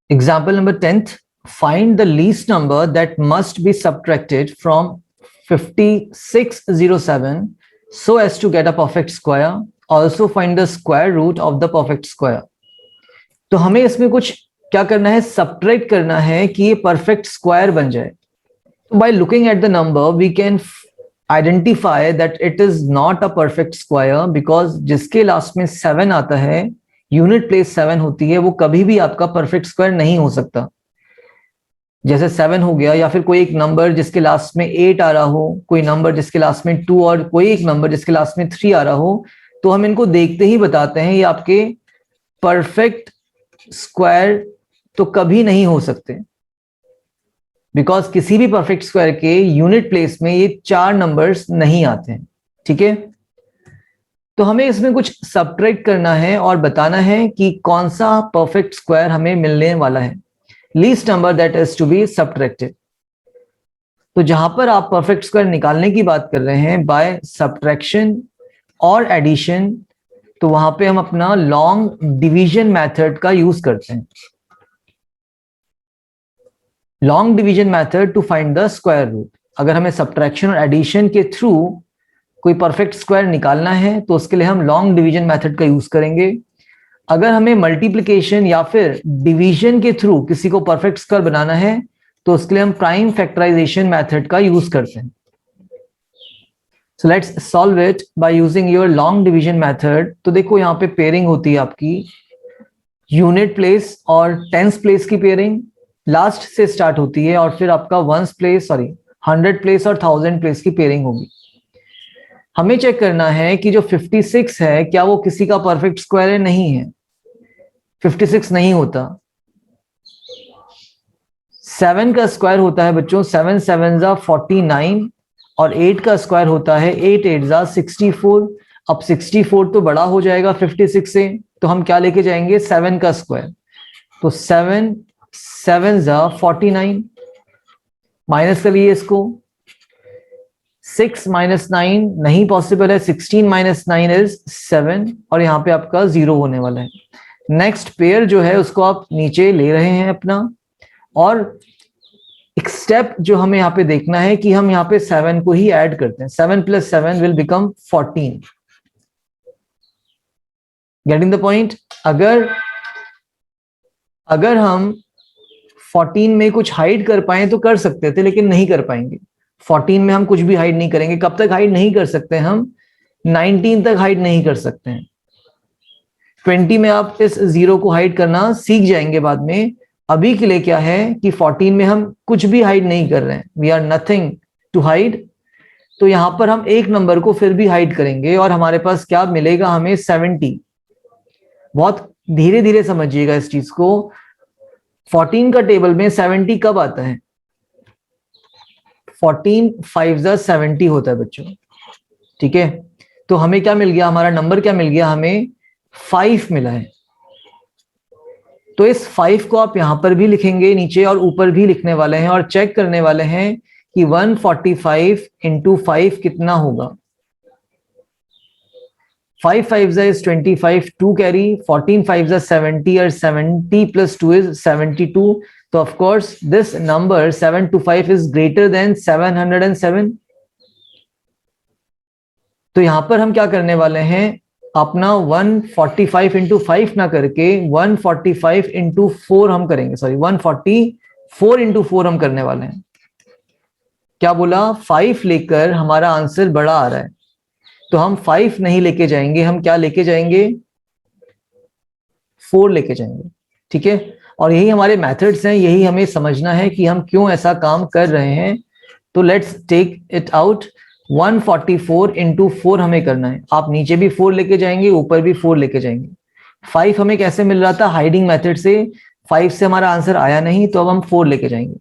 Example number 10th, find the least number that must be subtracted from 5607 so as to get a perfect square. Also find the square root of the perfect square. तो हमें इसमें कुछ क्या करना है, subtract करना है कि ये परफेक्ट स्क्वायर बन जाए. तो by looking at the number we can identify that it is not a perfect square, because जिसके लास्ट में 7 आता है, यूनिट प्लेस 7 होती है, वो कभी भी आपका परफेक्ट स्क्वायर नहीं हो सकता. जैसे 7 हो गया, या फिर कोई एक नंबर जिसके लास्ट में 8 आ रहा हो, कोई नंबर जिसके लास्ट में 2 और कोई एक नंबर जिसके लास्ट में 3 आ रहा हो, तो हम इनको देखते ही बताते हैं ये आपके परफेक्ट स्क्वायर तो कभी नहीं हो सकते, बिकॉज किसी भी परफेक्ट स्क्वायर के यूनिट प्लेस में ये 4 नंबर्स नहीं आते हैं. ठीक है, तो हमें इसमें कुछ सब्ट्रैक्ट करना है और बताना है कि कौन सा परफेक्ट स्क्वायर हमें मिलने वाला है, least number that is to be subtracted. तो जहां पर आप परफेक्ट स्क्वायर निकालने की बात कर रहे हैं बाय सब्ट्रैक्शन और एडिशन, तो वहां पे हम अपना लॉन्ग डिवीजन मेथड का यूज करते हैं. Long division method to find the square root. अगर हमें सब्ट्रैक्शन और एडिशन के थ्रू कोई परफेक्ट स्क्वायर निकालना है तो उसके लिए हम लॉन्ग डिवीजन मेथड का यूज करेंगे. अगर हमें मल्टीप्लिकेशन या फिर डिवीजन के थ्रू किसी को परफेक्ट स्क्वायर बनाना है तो उसके लिए हम प्राइम फैक्टराइजेशन मेथड का यूज करते हैं. So let's solve it by using your long division method. तो देखो यहाँ पे पेयरिंग होती है आपकी यूनिट प्लेस और टेंस प्लेस की पेयरिंग लास्ट से स्टार्ट होती है, और फिर आपका वंस प्लेस 100 प्लेस और 1000 प्लेस की पेयरिंग होगी. हमें चेक करना है कि जो 56 है क्या वो किसी का परफेक्ट स्क्वायर है. नहीं है, 56 नहीं होता. 7 का स्क्वायर होता है बच्चों 7 7 जा 49, और 8 का स्क्वायर होता है 8 8 जा 64. अब 64 तो बड़ा हो जाएगा 56 से, तो हम क्या लेके जाएंगे, 7 का स्क्वायर. तो 7 7 जा 49, माइनस करिए इसको. 6 माइनस 9 नहीं पॉसिबल है, 16 माइनस 9 इज 7, और यहाँ पे आपका 0 होने वाला है. नेक्स्ट पेयर जो है उसको आप नीचे ले रहे हैं अपना, और एक स्टेप जो हमें यहाँ पे देखना है कि हम यहाँ पे 7 को ही ऐड करते हैं. 7 plus 7 will become 14. Getting the point. अगर हम 14 में कुछ हाइड कर पाए तो कर सकते थे, लेकिन नहीं कर पाएंगे. 14 में हम कुछ भी हाइड नहीं करेंगे. कब तक हाइड नहीं कर सकते हम, 19 तक हाइड नहीं कर सकते हैं. 20 में आप इस 0 को हाइड करना सीख जाएंगे बाद में. अभी के लिए क्या है कि 14 में हम कुछ भी हाइड नहीं कर रहे हैं, we are nothing to hide. तो यहां पर हम एक नंबर को फिर भी हाइड करेंगे और हमारे पास क्या मिलेगा, हमें 70. बहुत धीरे धीरे समझिएगा इस चीज को. 14 का टेबल में 70 कब आता है, 14 5 जा 70 होता है बच्चों. ठीक है, तो हमें क्या मिल गया, हमारा नंबर क्या मिल गया, हमें 5 मिला है. तो इस 5 को आप यहां पर भी लिखेंगे नीचे और ऊपर भी लिखने वाले हैं, और चेक करने वाले हैं कि 145 इंटू 5 कितना होगा. 5 5 is 25, 2 carry, 14 5 is 70, or 70 plus 2 is 72. So of course this number 725 is greater than 707. तो यहां पर हम क्या करने वाले हैं, अपना 145 इंटू 5 ना करके 145 इंटू 4 हम करेंगे. 144 इंटू 4 हम करने वाले हैं. क्या बोला, 5 लेकर हमारा आंसर बड़ा आ रहा है, तो हम 5 नहीं लेके जाएंगे, हम क्या लेके जाएंगे, 4 लेके जाएंगे. ठीक है, और यही हमारे मेथड्स हैं, यही हमें समझना है कि हम क्यों ऐसा काम कर रहे हैं. तो let's take it out. 144 into 4 हमें करना है. आप नीचे भी 4 लेके जाएंगे, ऊपर भी 4 लेके जाएंगे. 5 हमें कैसे मिल रहा था, हाइडिंग मेथड से. 5 से हमारा आंसर आया नहीं, तो अब हम 4 लेके जाएंगे.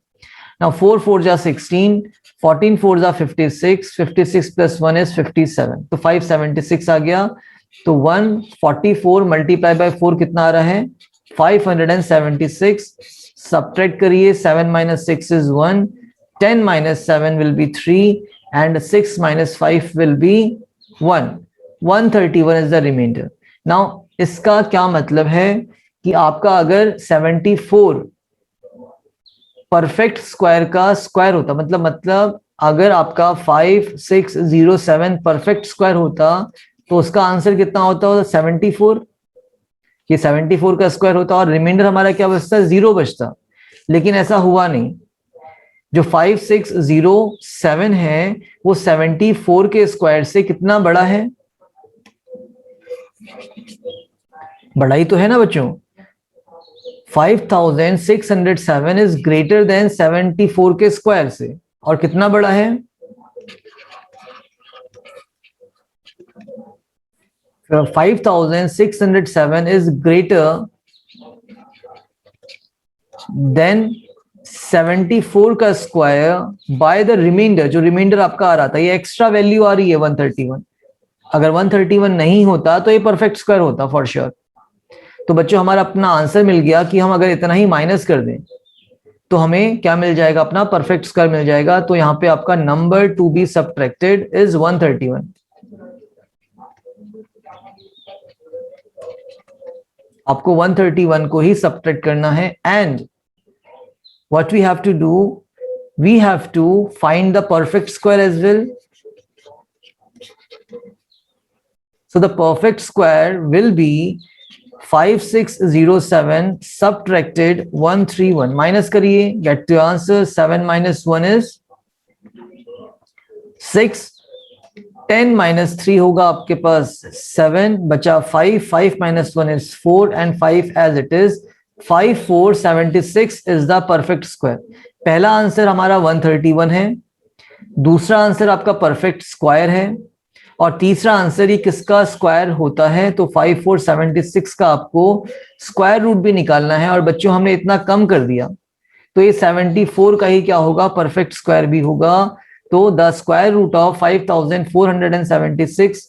नाउ 4 4 जा 16, 14 4 जा 56, 56 प्लस 1 इज 57, तो 576 आ गया. तो 144 मल्टीप्लाई बाय 4 कितना आ रहा है, 576. सब्ट्रैक्ट करिए, 7 minus 6 is 1, 10 minus 7 will be 3, and 6 minus 5 will be 1. 131 is the remainder. Now इसका क्या मतलब है कि आपका अगर 74 परफेक्ट स्क्वायर का स्क्वायर होता, मतलब अगर आपका 5607 परफेक्ट स्क्वायर होता तो उसका आंसर कितना होता? 74। ये 74 का स्क्वायर होता और रिमाइंडर हमारा क्या बचता? 0 बचता। लेकिन ऐसा हुआ नहीं। जो 5607 है वो 74 के स्क्वायर से कितना बड़ा है? बड़ा ही तो है ना बच्चों। 5607 इज ग्रेटर देन 74 के स्क्वायर से, और कितना बड़ा है? 5607 is greater than 74 का स्क्वायर बाय द रिमाइंडर। जो रिमाइंडर आपका आ रहा था, ये एक्स्ट्रा वैल्यू आ रही है 131। अगर 131 नहीं होता तो ये परफेक्ट स्क्वायर होता फॉर श्योर। तो बच्चों हमारा अपना आंसर मिल गया कि हम अगर इतना ही माइनस कर दें तो हमें क्या मिल जाएगा? अपना परफेक्ट स्क्वायर मिल जाएगा। तो यहाँ पे आपका number to be subtracted is 131। आपको 131 को ही सबट्रैक्ट करना है। And what we have to do, we have to find the perfect square as well. So the perfect square will be 5607 subtracted 131. Minus करिए, get the answer. 7 minus 1 is 6. 10 minus 3 होगा आपके पास 7, बचा 5. 5 minus 1 is 4 and 5 as it is. 5476 is the perfect square. पहला answer हमारा 131 है, दूसरा answer आपका perfect square है, और तीसरा आंसर ये किसका स्क्वायर होता है? तो 5476 का आपको स्क्वायर रूट भी निकालना है। और बच्चों हमने इतना कम कर दिया तो ये 74 का ही क्या होगा? परफेक्ट स्क्वायर भी होगा। तो the square root of 5476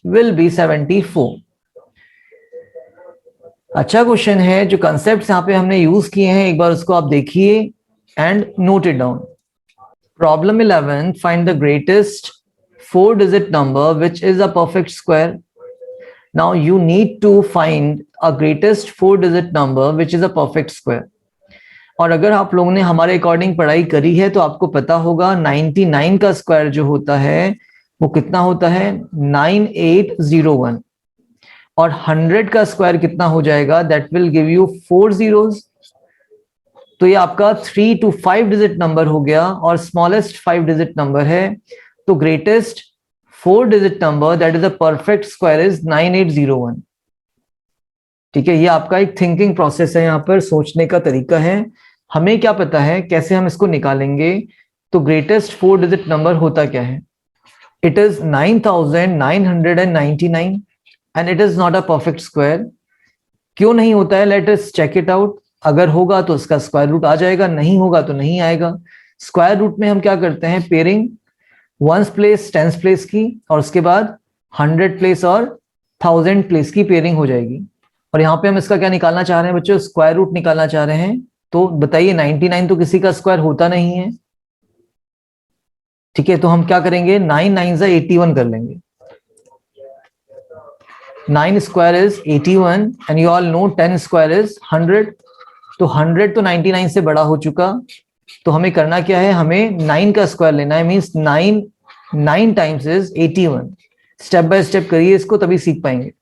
will be 74। अच्छा क्वेश्चन है। जो कंसेप्ट यहाँ पे हमने यूज किए हैं एक बार उसको आप देखिए and note it down. Problem 11, find the greatest 4-digit number which is a perfect square. Now you need to find a greatest 4-digit number which is a perfect square. और अगर आप लोगों ने हमारे अकॉर्डिंग पढ़ाई करी है तो आपको पता होगा 99 का स्क्वायर जो होता है वो कितना होता है? 9801। और 100 का स्क्वायर कितना हो जाएगा? That will give you 4 zeros। तो ये आपका 3 to 5 digit नंबर हो गया और स्मॉलेस्ट 5 digit नंबर है। तो greatest 4 digit number that is a perfect square is 9801। ठीक है, ये आपका एक थिंकिंग प्रोसेस है, यहाँ पर सोचने का तरीका है। हमें क्या पता है कैसे हम इसको निकालेंगे? तो ग्रेटेस्ट 4 digit नंबर होता क्या है? It is 9999 and it is not a perfect square. क्यों नहीं होता है? Let us check it out. अगर होगा तो उसका स्क्वायर रूट आ जाएगा, नहीं होगा तो नहीं आएगा। स्क्वायर रूट में हम क्या करते हैं? Pairing ones place tense place की, और उसके बाद 100 प्लेस और 1000 प्लेस की पेयरिंग हो जाएगी। और यहाँ पे हम इसका क्या निकालना चाह रहे हैं बच्चों? स्क्वायर रूट निकालना चाह रहे हैं। तो बताइए 99 तो किसी का स्क्वायर होता नहीं है। ठीक है, तो हम क्या करेंगे? 9 9 81 कर लेंगे। 9 square is 81 and you all know 10 square is 100। तो 100 तो 99 से बड़ा हो चुका। तो हमें करना क्या है? हमें 9 का स्क्वायर लेना है। Means 9 times is 81। Step by step करिए इसको, तभी सीख पाएंगे।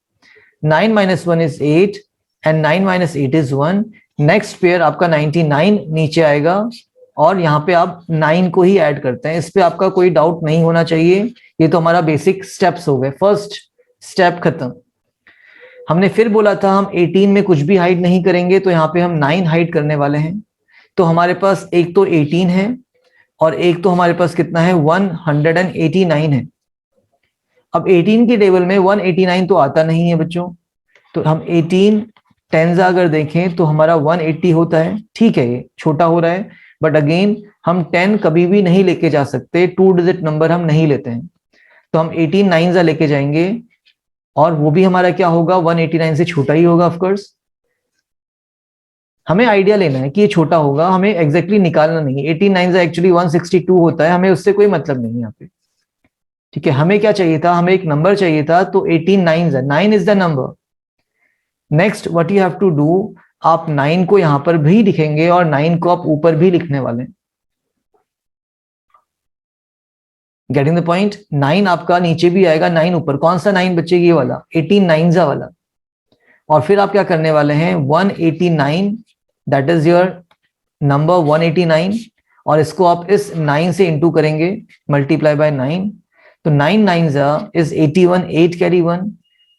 9 minus 1 is 8 and 9 minus 8 is 1। Next pair आपका 99 नीचे आएगा और यहाँ पे आप 9 को ही ऐड करते हैं। इस पे आपका कोई डाउट नहीं होना चाहिए। ये तो हमारा बेसिक स्टेप्स हो गए। फर्स्ट स्टेप खत्म। हमने फिर बोला था हम 18 में कुछ भी हाइड नहीं करेंगे, तो यहाँ पे हम 9 हाइड करने वाले हैं। तो हमारे पास एक तो 18 है और एक तो हमारे पास कितना है? 189 है। अब 18 की टेबल में 189 तो आता नहीं है बच्चों। तो हम 18 10 अगर देखें तो हमारा 180 होता है। ठीक है, ये छोटा हो रहा है, बट अगेन हम 10 कभी भी नहीं लेके जा सकते। 2 डिजिट नंबर हम नहीं लेते हैं। तो हम 18 9 लेके जाएंगे और वो भी हमारा क्या होगा? 189 से छोटा ही होगा ऑफकोर्स। हमें आइडिया लेना है कि ये छोटा होगा, हमें एग्जैक्टली निकालना नहीं है। 18 9 एक्चुअली 162 होता है, हमें उससे कोई मतलब नहीं है यहाँ पे। ठीक है, हमें क्या चाहिए था? हमें एक नंबर चाहिए था। तो 18 9 is the number. Next what you have to do, आप 9 को यहां पर भी लिखेंगे और 9 को आप ऊपर भी लिखने वाले हैं। Getting the point? 9 आपका नीचे भी आएगा, 9 ऊपर। कौन सा 9 बच्चे? ये वाला 18 9 वाला। और फिर आप क्या करने वाले हैं, 189, दैट इज योर नंबर 189, और इसको आप इस 9 से इंटू करेंगे, मल्टीप्लाई बाय 9। तो 9 9 is 81, 8 carry 1,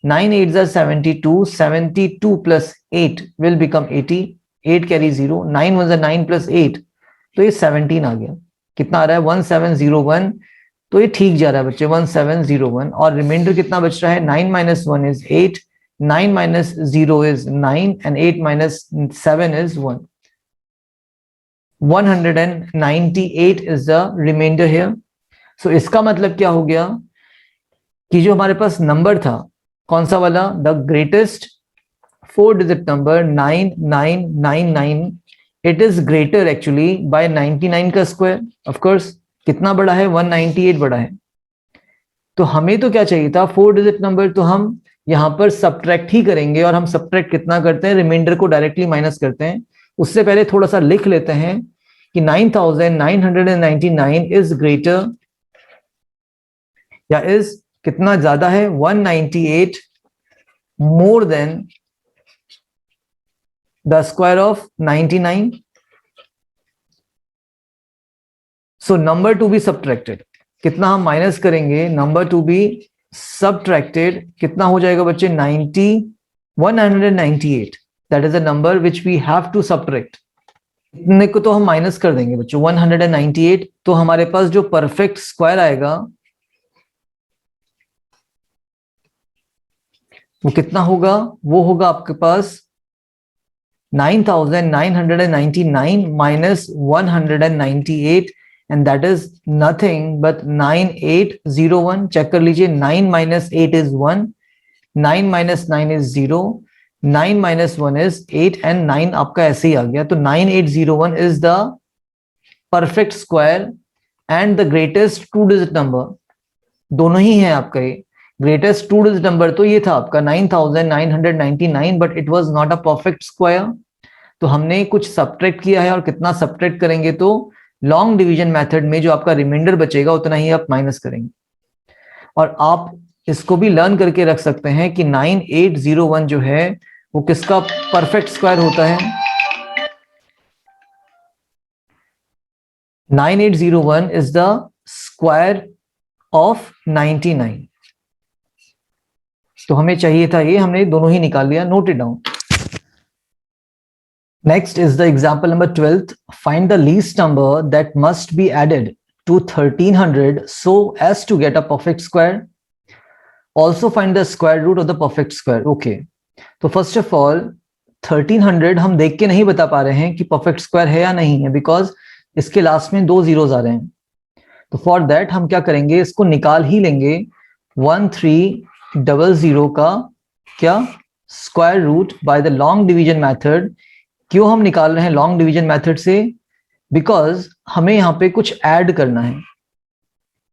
9 8 72, 72 plus 8 will become 80, 8 carry 0, 9 1 9 plus 8, तो ये 17 आ गया। कितना आ रहा है? 1701। तो ये ठीक जा रहा है बच्चे, 1701। और रिमाइंडर कितना बच रहा है? 9 minus 1 is 8, 9 minus 0 is 9, and 8 minus 7 is 1। 198 is the remainder here. So इसका मतलब क्या हो गया कि जो हमारे पास नंबर था, कौन सा वाला? The greatest 4 digit number 9999, it is greater actually by 99 का स्क्वायर। ऑफ कोर्स कितना बड़ा है? 198 बड़ा है। तो हमें तो क्या चाहिए था? 4 डिजिट नंबर। तो हम यहां पर सब्ट्रैक्ट ही करेंगे, और हम सब्ट्रैक्ट कितना करते हैं? रिमाइंडर को डायरेक्टली माइनस करते हैं। उससे पहले थोड़ा सा लिख लेते हैं कि 9999 इज ग्रेटर, या इज कितना ज्यादा है? 198 more than the square of 99। So number to be subtracted. कितना हम माइनस करेंगे? Number to be subtracted. कितना हो जाएगा बच्चे? 198। That is a number which we have to subtract. इतने को तो हम माइनस कर देंगे बच्चों, 198। तो हमारे पास जो परफेक्ट स्क्वायर आएगा वो कितना होगा? वो होगा आपके पास 9999 minus 198, and that is nothing but 9801। Check कर लीजिए, 9 minus 8 is 1, 9 minus 9 is 0, 9 minus 1 is 8, and 9 आपका ऐसे ही आ गया। तो 9801 is the perfect square and the greatest 2 digit number. दोनों ही है आपका। ये ग्रेटेस्ट 2 डिजिट नंबर तो ये था आपका 9999, but it was not a perfect square. तो हमने कुछ सब्ट्रैक्ट किया है, और कितना सब्ट्रैक्ट करेंगे? तो लॉन्ग डिवीजन मेथड में जो आपका रिमाइंडर बचेगा उतना ही आप माइनस करेंगे। और आप इसको भी लर्न करके रख सकते हैं कि 9801 जो है वो किसका परफेक्ट स्क्वायर होता है? 9801 इज द स्क्वायर ऑफ 99। तो हमें चाहिए था ये, हमने दोनों ही निकाल लिया। Note it down. Next is the example number 12th. Find the least number that must be added to 1300 so as to get a perfect square. Also find the square root of the perfect square. Okay. तो first of all 1300 हम देख के नहीं बता पा रहे हैं कि perfect square है या नहीं है, because इसके लास्ट में 2 zeros आ रहे हैं। तो for that हम क्या करेंगे? इसको निकाल ही लेंगे। 1300 का क्या square root by the long division method. क्यों हम निकाल रहे हैं लॉन्ग डिवीजन मेथड से? बिकॉज हमें यहाँ पे कुछ ऐड करना है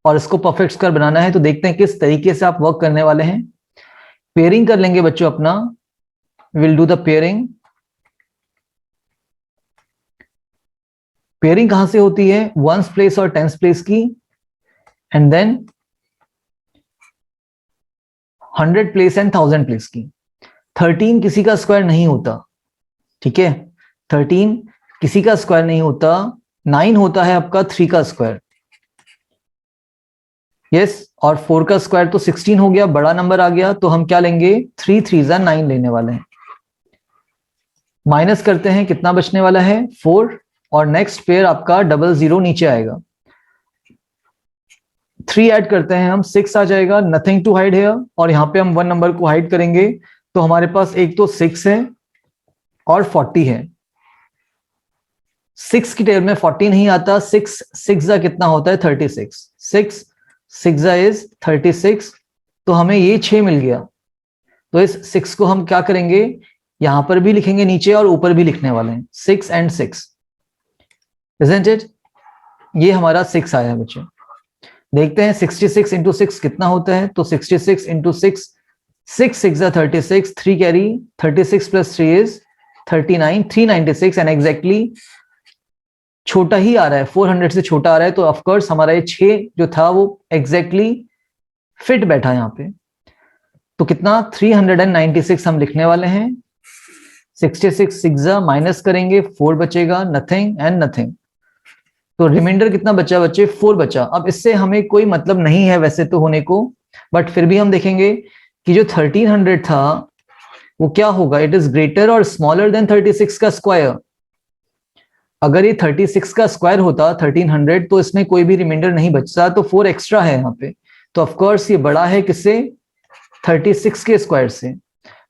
और इसको परफेक्ट स्क्वायर बनाना है। तो देखते हैं किस तरीके से आप वर्क करने वाले हैं। पेयरिंग कर लेंगे बच्चों अपना। Will do the pairing. Pairing कहां से होती है? वंस प्लेस और टेंस प्लेस की, and then 100 place and 1000 place की। 13 किसी का स्क्वायर नहीं होता, ठीक है? 13 किसी का स्क्वायर नहीं होता। 9 होता है आपका 3 का स्क्वायर। यस, और 4 का स्क्वायर तो 16 हो गया, बड़ा नंबर आ गया। तो हम क्या लेंगे? 3 3 9 लेने वाले हैं। माइनस करते हैं, कितना बचने वाला है? 4, और नेक्स्ट पेयर आपका 00 नीचे आएगा। 3 ऐड करते हैं हम, 6 आ जाएगा। नथिंग टू हाइड हियर, और यहां पे हम 1 नंबर को हाइड करेंगे। तो हमारे पास एक तो 6 है और 40 है। 6 की टेबल में 40 नहीं आता। 6 6 कितना होता है? 36। 6 6 इज 36। तो हमें ये 6 मिल गया। तो इस 6 को हम क्या करेंगे? यहां पर भी लिखेंगे नीचे और ऊपर भी लिखने वाले हैं। 6 and 6, isn't it? ये हमारा 6 आया बच्चों। देखते हैं 66 इंटू 6 कितना होता है। तो 66 into 6, 6 6 36, 3 carry, 36 plus 3 is 39 396 and exactly छोटा ही आ रहा है, 400 से छोटा आ रहा है, तो ऑफकोर्स हमारा ये 6 जो था वो एग्जैक्टली फिट बैठा यहाँ पे। तो कितना 396 हम लिखने वाले हैं। 66 6 माइनस करेंगे, 4 बचेगा, नथिंग एंड नथिंग। तो रिमाइंडर कितना बचा बच्चे? 4 बचा। अब इससे हमें कोई मतलब नहीं है वैसे तो होने को, बट फिर भी हम देखेंगे कि जो 1300 था वो क्या होगा, इट इज ग्रेटर और स्मॉलर देन 36 का स्क्वायर। अगर ये 36 का स्क्वायर होता 1300 तो इसमें कोई भी रिमाइंडर नहीं बचता, तो 4 एक्स्ट्रा है यहाँ पे। तो ऑफकोर्स ये बड़ा है किससे? 36 के स्क्वायर से।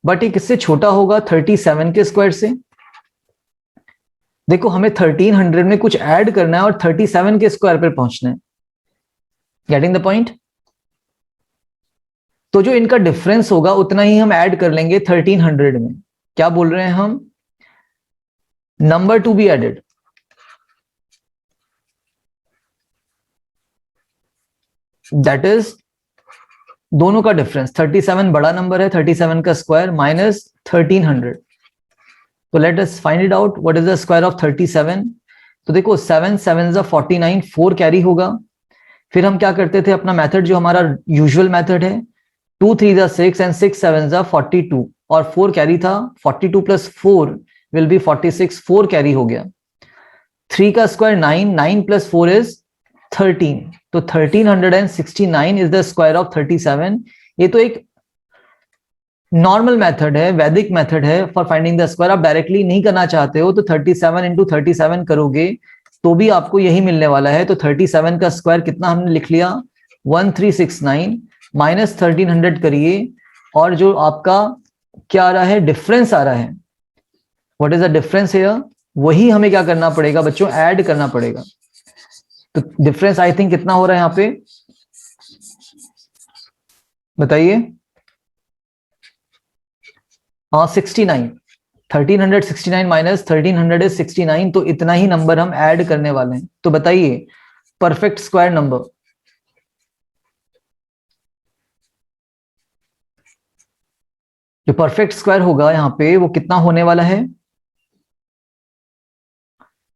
बट ये किससे छोटा होगा? 37 के स्क्वायर से। देखो हमें 1300 में कुछ ऐड करना है और 37 के स्क्वायर पर पहुंचना है। Getting the point? तो जो इनका डिफरेंस होगा उतना ही हम ऐड कर लेंगे 1300 में। क्या बोल रहे हैं हम? Number to be added. That is दोनों का डिफरेंस। 37 बड़ा नंबर है, 37 का स्क्वायर माइनस 1300। तो let us find it out, what is the square of 37? तो देखो 7 7 49, 4 कैरी होगा। फिर हम क्या करते थे, अपना मेथड जो हमारा यूजुअल मेथड है, 2 3 6 एंड 6 7 42 और 4 कैरी था। 42 प्लस 4 विल बी 46, 4 कैरी हो गया। 3 का स्क्वायर 9, 9 प्लस 4 इज 13। तो 1369 इज द स्क्वायर ऑफ 37। ये तो एक नॉर्मल मेथड है, वैदिक मेथड है फॉर फाइंडिंग द स्क्वायर। आप डायरेक्टली नहीं करना चाहते हो तो 37 इंटू 37 करोगे तो भी आपको यही मिलने वाला है। तो 37 का स्क्वायर कितना हमने लिख लिया? 1369 माइनस 1300 करिए, और जो आपका क्या आ रहा है, डिफरेंस आ रहा है, what is the difference here, वही हमें क्या करना पड़ेगा बच्चों? ऐड करना पड़ेगा। तो डिफरेंस आई थिंक कितना हो रहा है यहाँ पे, बताइए? हाँ 69। 1369 माइनस 1300 इज 69, तो इतना ही नंबर हम ऐड करने वाले हैं। तो बताइए परफेक्ट स्क्वायर नंबर। जो परफेक्ट स्क्वायर होगा यहाँ पे वो कितना होने वाला है?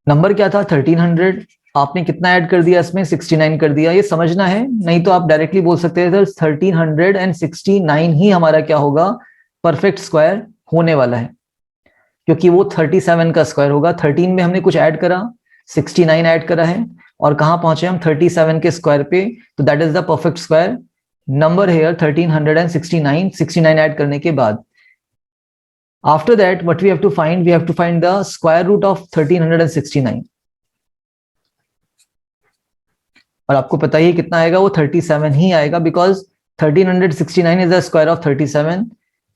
नंबर क्या था? 1300। आपने कितना ऐड कर दिया इसमें? 69 कर दिया। ये समझना है, नहीं तो आप डायरेक्टली बोल सकते हैं 1369 ही हमारा क्या होगा? परफेक्ट स्क्वायर होने वाला है, क्योंकि वो 37 का स्क्वायर होगा। 13 में हमने कुछ ऐड करा, 69 ऐड करा है, और कहां पहुंचे हम? 37 के स्क्वायर पे। तो that is the perfect square number here 1369, 69 add करने के बाद। After that, what we have to find? We have to find the square root of 1369. और आपको पता ही कितना आएगा? वो 37 ही आएगा, because 1369 is the square of 37।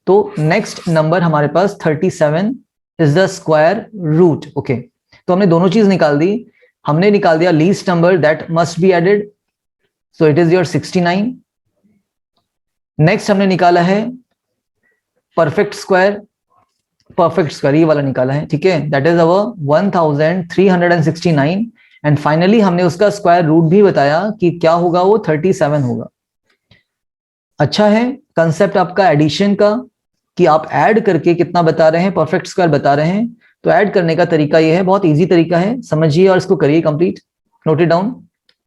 तो नेक्स्ट नंबर हमारे पास 37 is the square root. Okay, तो हमने दोनों चीज निकाल दी। हमने निकाल दिया least number that must be added, so it is your 69। Next हमने निकाला है परफेक्ट स्क्वायर। परफेक्ट स्क्वायर ये वाला निकाला है, ठीक है, that is our 1369। And finally हमने उसका स्क्वायर रूट भी बताया कि क्या होगा, वो 37 होगा। अच्छा है कंसेप्ट आपका एडिशन का, कि आप ऐड करके कितना बता रहे हैं? परफेक्ट स्क्वायर बता रहे हैं। तो ऐड करने का तरीका ये है, बहुत इजी तरीका है, समझिए और इसको करिए कंप्लीट। Note it down.